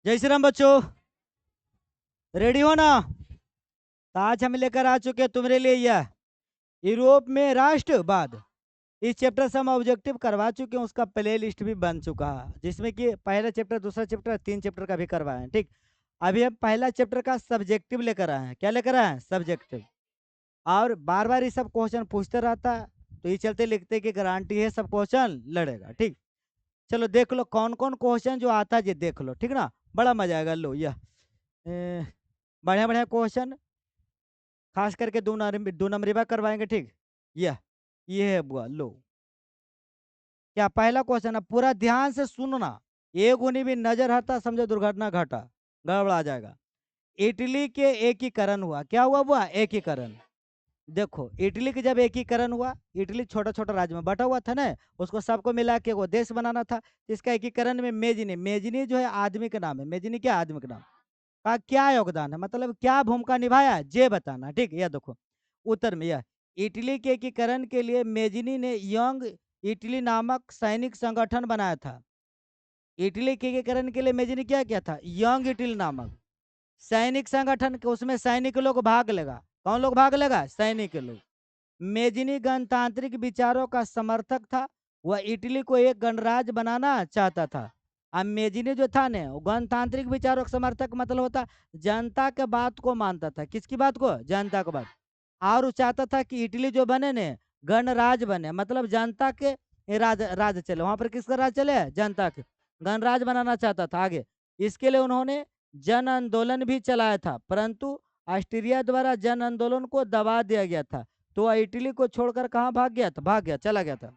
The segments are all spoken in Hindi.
जय श्री राम बच्चों, रेडी हो ना। तो आज हम लेकर आ चुके हैं तुम्हारे लिए यह यूरोप में राष्ट्रवाद। इस चैप्टर से हम ऑब्जेक्टिव करवा चुके हैं, उसका प्ले लिस्ट भी बन चुका है, जिसमें कि पहला चैप्टर, दूसरा चैप्टर, 3 चैप्टर का भी करवाए हैं। ठीक, अभी हम पहला चैप्टर का सब्जेक्टिव लेकर आए हैं। क्या लेकर आए हैं? सब्जेक्टिव। और बार बार ये सब क्वेश्चन पूछते रहता है, तो ये चलते लिखते कि गारंटी है सब क्वेश्चन लड़ेगा। ठीक, चलो देख लो कौन कौन क्वेश्चन जो आता है, ये देख लो। ठीक ना, बड़ा मजा आएगा। लो यह बढ़िया बढ़िया क्वेश्चन, खास करके 2 नंबरी बार करवाएंगे। ठीक, यह ये है बुआ। लो, क्या पहला क्वेश्चन है, पूरा ध्यान से सुनना। एक गुनी भी नजर हटा समझो दुर्घटना घटा, गड़बड़ा जाएगा। इटली के एकीकरण हुआ। क्या हुआ बुआ? एकीकरण। देखो, इटली के जब एकीकरण हुआ, इटली छोटा छोटा राज्य में बटा हुआ था ना, उसको सबको मिला के वो देश बनाना था। इसका एकीकरण में मेजनी, मेजनी जो है आदमी का नाम है। मेजनी क्या? आदमी का नाम का क्या योगदान है, मतलब क्या भूमिका निभाया, ये बताना। ठीक, यह देखो उत्तर में यह इटली के एकीकरण के लिए मेजिनी ने यंग इटली नामक सैनिक संगठन बनाया था। इटली के एकीकरण के लिए मेजिनी क्या किया था? यंग इटली नामक सैनिक संगठन के, उसमें सैनिक लोग भाग लेगा। कौन लोग भाग लेगा? सैनिक लोग। मेजिनी गणतांत्रिक विचारों का समर्थक था। वह इटली को एक गणराज्य बनाना चाहता था। अब मेजिनी जो था ने, वो गणतांत्रिक विचारों का समर्थक मतलब होता जनता के बात को मानता था। किसकी बात को? जनता को बात। और वो चाहता था कि इटली जो बने ने गणराज्य बने, मतलब जनता के राज चले। वहां पर किसका राज चले? जनता के। गणराज्य बनाना चाहता था। आगे इसके लिए उन्होंने जन आंदोलन भी चलाया था, परंतु ऑस्ट्रिया द्वारा जन आंदोलन को दबा दिया गया था। तो वह इटली को छोड़कर कहाँ भाग गया था? भाग गया, चला गया था।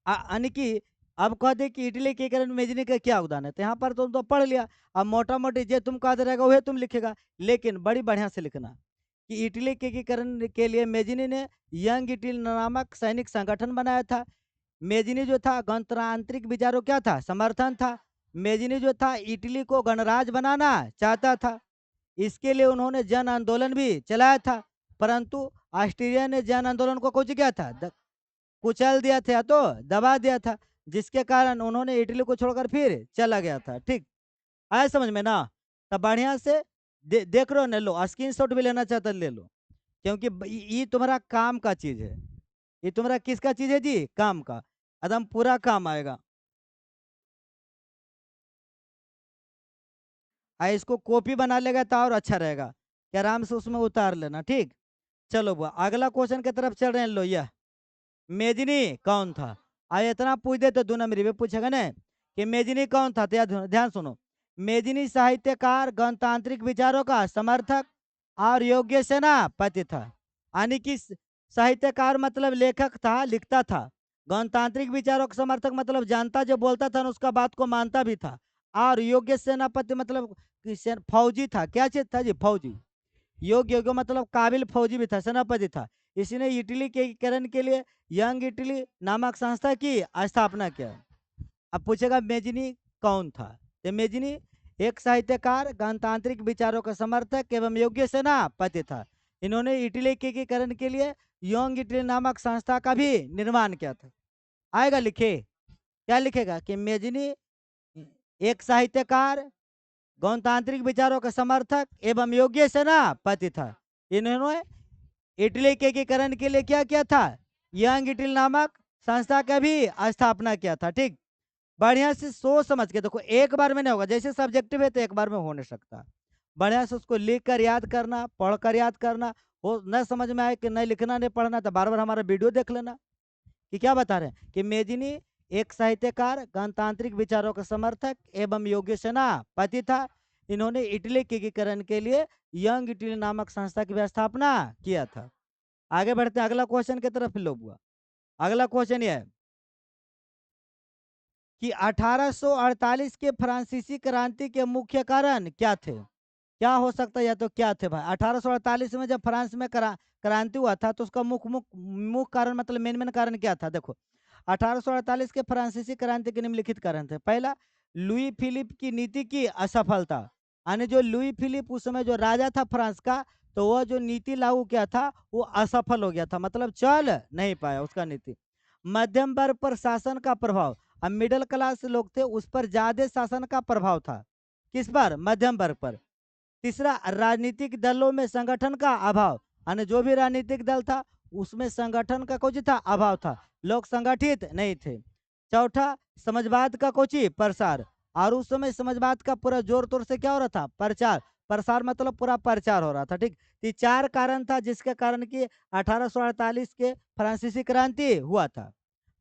यानी कि अब कह दे कि इटली के कारण मेजनी का क्या योगदान है, तो यहाँ पर तुम तो पढ़ लिया। अब मोटा मोटी जो तुम कहा रहेगा वही तुम लिखेगा, लेकिन बड़ी बढ़िया से लिखना कि इटली के एकीकरण के लिए मेजिनी ने यंग इटली नामक सैनिक संगठन बनाया था। मेजिनी जो था गणतांत्रिक विचारों क्या था? समर्थन था। मेजिनी जो था इटली को गणराज्य बनाना चाहता था। इसके लिए उन्होंने जन आंदोलन भी चलाया था, परंतु ऑस्ट्रेलिया ने जन आंदोलन को कुछ किया था? कुचल दिया था, तो दबा दिया था, जिसके कारण उन्होंने इटली को छोड़कर फिर चला गया था। ठीक, आया समझ में ना? तब बढ़िया से देख लो न, लो स्क्रीनशॉट भी लेना चाहता ले लो, क्योंकि ये तुम्हारा काम का चीज है। ये तुम्हारा किसका चीज है जी? काम का, एकदम पूरा काम आएगा। इसको कॉपी बना लेगा तो और अच्छा रहेगा, कि आराम से उसमें उतार लेना। ठीक, चलो बुआ अगला क्वेश्चन की तरफ चल रहे हैं। लो, यह मेजनी कौन था? आए इतना पूछ दे तो 2 नंबरी में पूछेगा ना कि मेजनी कौन था, तो ध्यान सुनो। मेजनी साहित्यकार, गणतांत्रिक विचारों का समर्थक और योग्य सेनापति था। यानी कि साहित्यकार मतलब लेखक था, लिखता था। गणतांत्रिक विचारों का समर्थक मतलब जानता जो बोलता था ना उसका बात को मानता भी था। और योग्य सेनापति मतलब कि फौजी था। क्या चीज था जी? फौजी। योग्य योग्य मतलब काबिल फौजी भी था, सेनापति था। इसने इटली के एकीकरण के लिए यंग इटली नामक संस्था की स्थापना किया। अब पूछेगा मेजिनी कौन था? तो मेजिनी एक साहित्यकार, गणतांत्रिक विचारों का समर्थक एवं योग्य सेनापति था। इन्होंने इटली के एकीकरण के लिए यंग इटली नामक संस्था का भी निर्माण किया था। आएगा लिखे, क्या लिखेगा कि मेजिनी एक साहित्यकार, गणतांत्रिक विचारों का समर्थक एवं योग्य सेनापति था। इन्होंने इटली के एकीकरण के लिए क्या किया था? यंग इटली नामक संस्था का भी स्थापना किया था। ठीक, बढ़िया से सोच समझ के देखो, एक बार में नहीं होगा। जैसे सब्जेक्टिव है तो एक बार में हो नहीं सकता। बढ़िया से उसको लिख कर याद करना, पढ़ कर याद करना। हो न समझ में आए कि नहीं लिखना नहीं पढ़ना, तो बार बार हमारा वीडियो देख लेना कि क्या बता रहे हैं कि मेजिनी एक साहित्यकार, गणतांत्रिक विचारों का समर्थक एवं योग्य सेनापति था। इन्होंने इटली के एकीकरण के लिए यंग इटली नामक संस्था की भी स्थापना किया था। आगे बढ़ते हैं अगला क्वेश्चन की तरफ। लो बुआ, अगला क्वेश्चन यह है कि 1848 के फ्रांसीसी क्रांति के मुख्य कारण क्या थे? क्या हो सकता है या तो क्या थे भाई? 1848 में जब फ्रांस में क्रांति हुआ था, तो उसका मुख्य मुख्य मुख्य कारण मतलब मेन मेन कारण क्या था? देखो, 1848 के फ्रांसीसी क्रांति के निम्नलिखित कारण थे। पहला, लुई फिलिप की नीति की असफलता। यानी जो लुई फिलिप उस समय जो राजा था फ्रांस का, तो वह जो नीति लागू किया था वो असफल हो गया था, मतलब चल नहीं पाया उसका नीति। मध्यम वर्ग पर शासन का प्रभाव, अब मिडिल क्लास लोग थे उस पर ज्यादा शासन का प्रभाव था। किस पर? मध्यम वर्ग पर। तीसरा, राजनीतिक दलों में संगठन का अभाव, यानी जो भी राजनीतिक दल था उसमें संगठन का कुछ था, अभाव था, लोग संगठित नहीं थे। चौथा, समाजवाद का कुछ प्रसार, और उस समय समाजवाद का पूरा जोर तोर से क्या हो रहा था? प्रचार। प्रसार मतलब पूरा प्रचार हो रहा था। ठीक, ये चार कारण था जिसके कारण कि 1848 के फ्रांसीसी क्रांति हुआ था।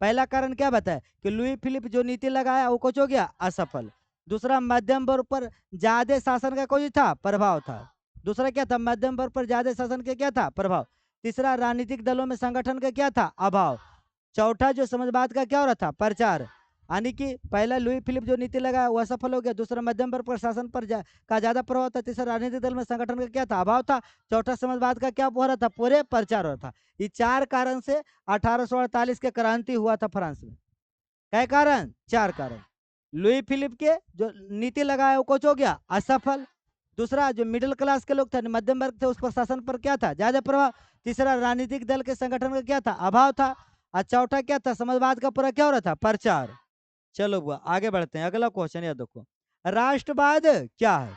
पहला कारण क्या बताया कि लुई फिलिप जो नीति लगाया वो कुछ हो गया असफल। दूसरा, मध्यम वर्ग पर ज्यादा शासन का कोई था, प्रभाव था। दूसरा क्या था? मध्यम वर्ग पर ज्यादा शासन का क्या था? प्रभाव। तीसरा, राजनीतिक दलों में संगठन का क्या था? अभाव। चौथा, जो समाजवाद का क्या हो रहा था? प्रचार। यानी कि पहला लुई फिलिप जो नीति लगाया वो असफल हो गया। दूसरा, मध्यम वर्ग पर शासन पर का ज्यादा प्रभाव था। तीसरा, राजनीतिक दल में संगठन का क्या था? अभाव था। चौथा, समाजवाद का क्या हो रहा था? पूरे प्रचार हो रहा था। ये चार कारण से 1848 के क्रांति हुआ था फ्रांस में। क्या कारण? चार कारण। लुई फिलिप के जो नीति लगाया वो कुछ हो गया असफल। दूसरा, जो मिडिल क्लास के लोग थे, मध्यम वर्ग थे, उस पर शासन पर क्या था? ज्यादा प्रभाव। तीसरा, राजनीतिक दल के संगठन का क्या था? अभाव था। और चौथा क्या था? समाजवाद का पूरा क्या हो रहा था? प्रचार। चलो बुआ आगे बढ़ते हैं। अगला क्वेश्चन ये देखो, राष्ट्रवाद क्या है?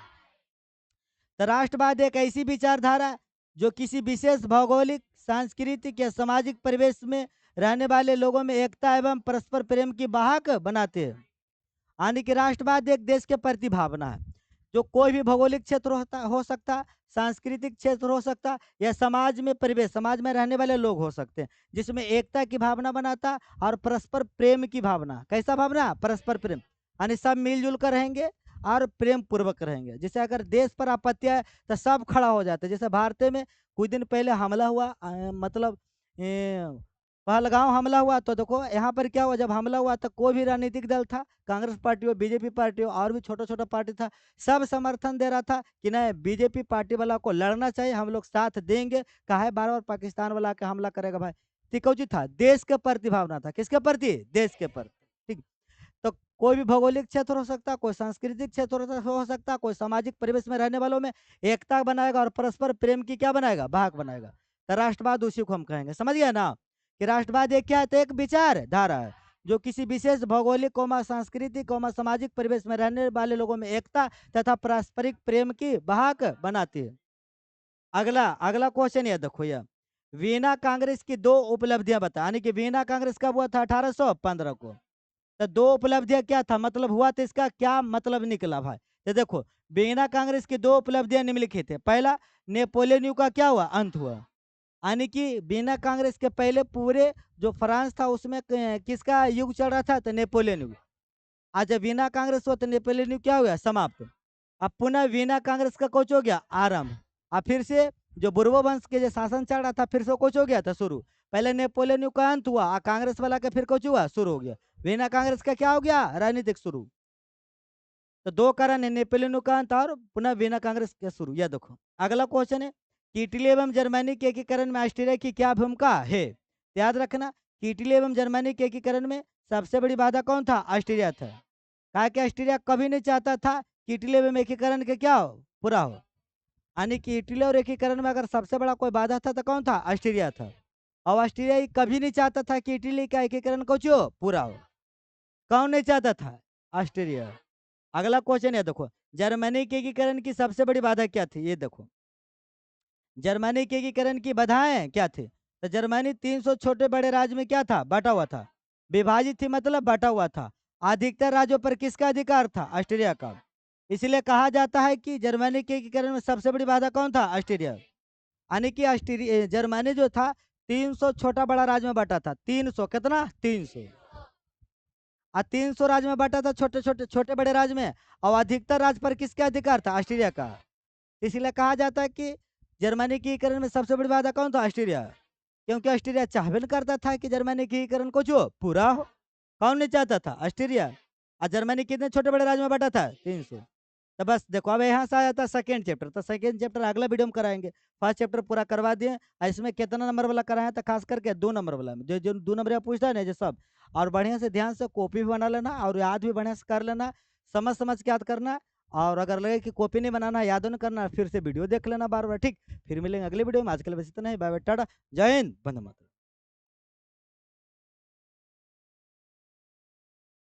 तो राष्ट्रवाद एक ऐसी विचारधारा है जो किसी विशेष भौगोलिक, सांस्कृतिक या सामाजिक परिवेश में रहने वाले लोगों में एकता एवं परस्पर प्रेम की वाहक बनाते हैं। यानी कि राष्ट्रवाद एक देश के प्रति भावना है जो कोई भी भौगोलिक क्षेत्र हो सकता, सांस्कृतिक क्षेत्र हो सकता, या समाज में परिवेश, समाज में रहने वाले लोग हो सकते हैं, जिसमें एकता की भावना बनाता और परस्पर प्रेम की भावना। कैसा भावना? परस्पर प्रेम, यानी सब मिलजुल कर रहेंगे और प्रेम पूर्वक रहेंगे। जैसे अगर देश पर आपत्ति आए तो सब खड़ा हो जाते हैं। जैसे भारत में कुछ दिन पहले हमला हुआ, मतलब पहलगांव हमला हुआ, तो देखो यहाँ पर क्या हुआ, जब हमला हुआ तो कोई भी राजनीतिक दल था, कांग्रेस पार्टी हो, बीजेपी पार्टी हो, और भी छोटा छोटा पार्टी था, सब समर्थन दे रहा था कि नहीं, बीजेपी पार्टी वाला को लड़ना चाहिए, हम लोग साथ देंगे। काहे बार बार पाकिस्तान वाला के हमला करेगा भाई? तिकोजी था, देश के प्रति भावना था। किसके प्रति? देश के प्रति। ठीक, तो कोई भी भौगोलिक क्षेत्र हो सकता, कोई सांस्कृतिक क्षेत्र हो सकता, कोई सामाजिक परिवेश में रहने वालों में एकता बनाएगा और परस्पर प्रेम की क्या बनाएगा? भाग बनाएगा। तो राष्ट्रवाद उसी को हम कहेंगे। समझ गया ना कि राष्ट्रवाद एक क्या है? तो एक विचारधारा है जो किसी विशेष भौगोलिक, सांस्कृतिक, सामाजिक परिवेश में रहने वाले लोगों में एकता तथा पारस्परिक प्रेम की वाहक बनाती है। अगला अगला क्वेश्चन ये देखो, यह वीना कांग्रेस की दो उपलब्धियां बता। यानी कि वीना कांग्रेस कब हुआ था? 1815 को। तो दो उपलब्धियां क्या था, मतलब हुआ, तो इसका क्या मतलब निकला भाई? तो देखो, वीना कांग्रेस की दो उपलब्धियां निम्नलिखित है। पहला, नेपोलियन युग का क्या हुआ? अंत हुआ। यानी कि वीना कांग्रेस के पहले पूरे जो फ्रांस था उसमें किसका युग चल रहा था? तो नेपोलियन युग। आज जब वीना कांग्रेस हुआ तो नेपोलियन युग क्या हो गया? समाप्त। अब पुनः वीना कांग्रेस का कुछ हो गया? आरंभ। अब फिर से जो बुर्बो वंश के जो शासन चल रहा था फिर से कुछ हो गया था? शुरू। पहले नेपोलियन युग का अंत हुआ और कांग्रेस वाला का फिर कुछ हुआ? शुरू हो गया। वीना कांग्रेस का क्या हो गया? राजनीतिक शुरू। तो दो कारण है, नेपोलियन युग का अंत और पुनः वीना कांग्रेस का शुरू। यह देखो अगला क्वेश्चन है कि इटली एवं जर्मनी के एकीकरण में ऑस्ट्रिया की क्या भूमिका है? याद रखना कि इटली एवं जर्मनी के एकीकरण में सबसे बड़ी बाधा कौन था? ऑस्ट्रिया था। कहा कि ऑस्ट्रिया कभी नहीं चाहता था कि इटली एवं एकीकरण के क्या हो? पूरा हो। यानी कि इटली और एकीकरण में अगर सबसे बड़ा कोई बाधा था तो कौन था? ऑस्ट्रिया था। और ऑस्ट्रिया ही कभी नहीं चाहता था कि इटली का एकीकरण कुछ हो? पूरा हो। कौन नहीं चाहता था? ऑस्ट्रिया। अगला क्वेश्चन है देखो, जर्मनी के एकीकरण की सबसे बड़ी बाधा क्या थी? ये देखो, जर्मनी के एकीकरण की बाधाएं क्या थी? तो जर्मनी 300 छोटे बड़े राज्य में क्या था? बटा हुआ था। विभाजित थी मतलब बटा हुआ था। अधिकतर राज्यों पर किसका अधिकार था? ऑस्ट्रिया का। इसलिए कहा जाता है कि जर्मनी के एकीकरण में सबसे बड़ी बाधा कौन था? ऑस्ट्रिया। यानी कि ऑस्ट्रिया जर्मनी जो था 300 छोटा बड़ा राज्य में बटा था। 300 कितना? 300। और 300 राज्य में बटा था, छोटे छोटे छोटे बड़े राज्य में। और अधिकतर राज्य पर किसका अधिकार था? ऑस्ट्रिया का। इसलिए कहा जाता है कि जर्मनी की एकीकरण में सबसे बड़ी बाधा कौन था? ऑस्ट्रिया। क्योंकि ऑस्ट्रिया चाहबे नहीं करता था कि जर्मनी की एकीकरण कुछ हो? पूरा हो। कौन नहीं चाहता था? ऑस्ट्रिया। और जर्मनी कितने छोटे बड़े राज्य में बटा था? 300। तो बस देखो, अब यहाँ से आ जाता है सेकेंड चैप्टर। तो सेकेंड चैप्टर अगला वीडियो में कराएंगे। फर्स्ट चैप्टर पूरा करवा दिए और इसमें कितना नंबर वाला कराया? तो खास करके 2 नंबर वाला में जो जो 2 नंबर वाला पूछता है ना, जो सब। और बढ़िया से ध्यान से कॉपी भी बना लेना और याद भी बढ़िया से कर लेना। समझ समझ के याद करना। और अगर लगे कि कॉपी नहीं बनाना, याद नहीं करना, फिर से वीडियो देख लेना बार बार। ठीक, फिर मिलेंगे अगले वीडियो में। आज के लिए बस इतना ही। बाय बाय, टाटा, जय हिंद, वंदे मातरम।